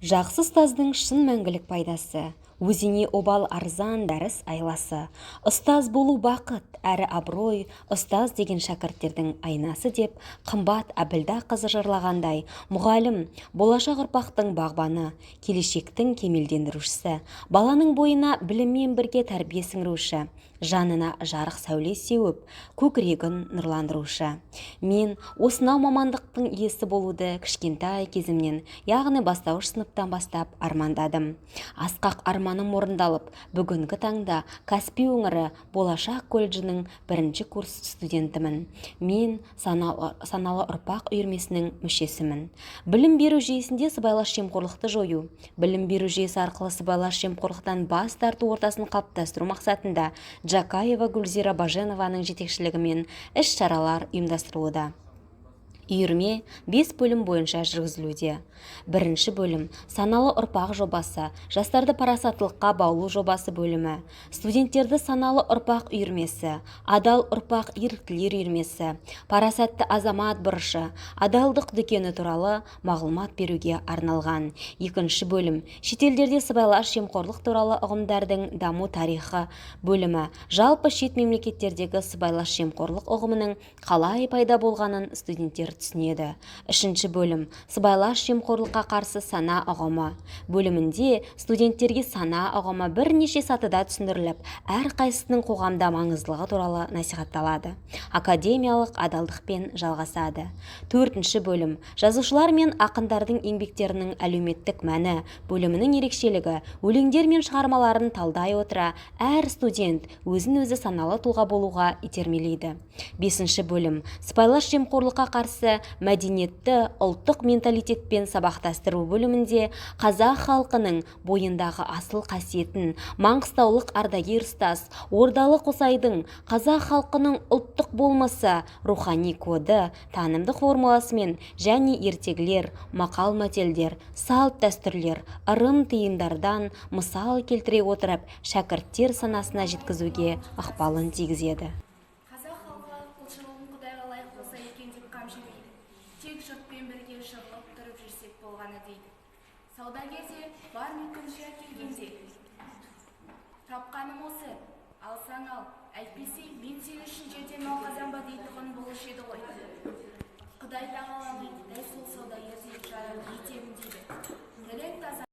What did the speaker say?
Жақсы ұстаздың шын мәңгілік пайдасы, өзіне обал арзан дәріс айласы. Ұстаз болу бақыт, әрі абырой, ұстаз деген шәкірттердің айнасы деп қымбат Әбілда қызы жырлағандай, мұғалім болашақ ұрпақтың бағбаны, келешектің кемелдендірушісі, баланың бойына біліммен бірге тәрбие сіңіруші, жанына жарық сәуле сеуіп, көкірегін нұрландырушы. Мен осынау мамандықтың иесі болуды кішкентай кезімнен, яғни бастауыш сыныптан бастап армандадым. Асқақ арманым орындалып, бүгінгі таңда Каспий өңірі болашақ колледжінің 1-ші курс студентімін. Мен саналы ұрпақ үйірмесінің мүшесімін. Білім беру жүйесінде сыбайлас жемқорлықты жою, білім беру жүйесі арқылы сыбайлас жемқорлықтан бас тарту ортасын қалыптастыру мақсатында Джакаева Гүлзира Баженованың жетекшілігімен іс-шаралар ұйымдастырылуда. Үйірме 5 бөлім бойынша жүргізілуде. 1-ші бөлім саналы ұрпақ жобасы, жастарды парасаттылыққа баулу жобасы бөлімі, студенттерді саналы ұрпақ үйірмесі, адал ұрпақ еріктілер үйірмесі, парасатты азамат бұрышы, адалдық дүкені туралы мағлұмат беруге арналған. 2-ші бөлім шетелдерде сыбайлас жемқорлық туралы ұғымдардың даму тарихы бөлімі, жалпы шет мемлекеттердегі сыбайлас жемқорлық ұғымының қалай пайда болғанын студенттер түсінеді. 3-ші бөлім сыбайлас жемқорлыққа қарсы сана ұғымы бөлімінде студенттерге сана ұғымы бірнеше сатыда түсіндіріліп, әрқайсысының қоғамда маңыздылығы туралы насихатталады. Академиялық адалдықпен жалғасады. 4-ші бөлім жазушылар мен ақындардың еңбектерінің әлеуметтік мәні бөлімінің ерекшелігі, өлеңдер мен шығармаларын талдай отыра, әр студент өзін-өзі саналы тұлға болуға итермелейді. 5-ші бөлім сыбайлас жемқорлыққа қарсы мәдениетті ұлттық менталитетпен сабақтастыру бөлімінде қазақ халқының бойындағы асыл қасиетін, маңғыстаулық ардагер ұстаз Ордалы Қосайдың қазақ халқының ұлттық болмысы, рухани коды, танымдық формуласымен және ертегілер, мақал-мәтелдер, салт-дәстүрлер, ырым-тыйымдардан мысал келтіре отырып, шәкірттер санасына жеткізуге ықпалын тигізеді. Тек жұртпен бірге шырылып тұрып жүрсек болғаны дейді. Саудагерде бар мүмкіншілік келгенде. Тапқаным осы, алсаң ал, әйтпесе мен сен үшін жерден мал қазанба дейтұғын болушы еді ғой. Құдай тағаланың дәл сол саудагердей жарық етемін дейді. Тірек таза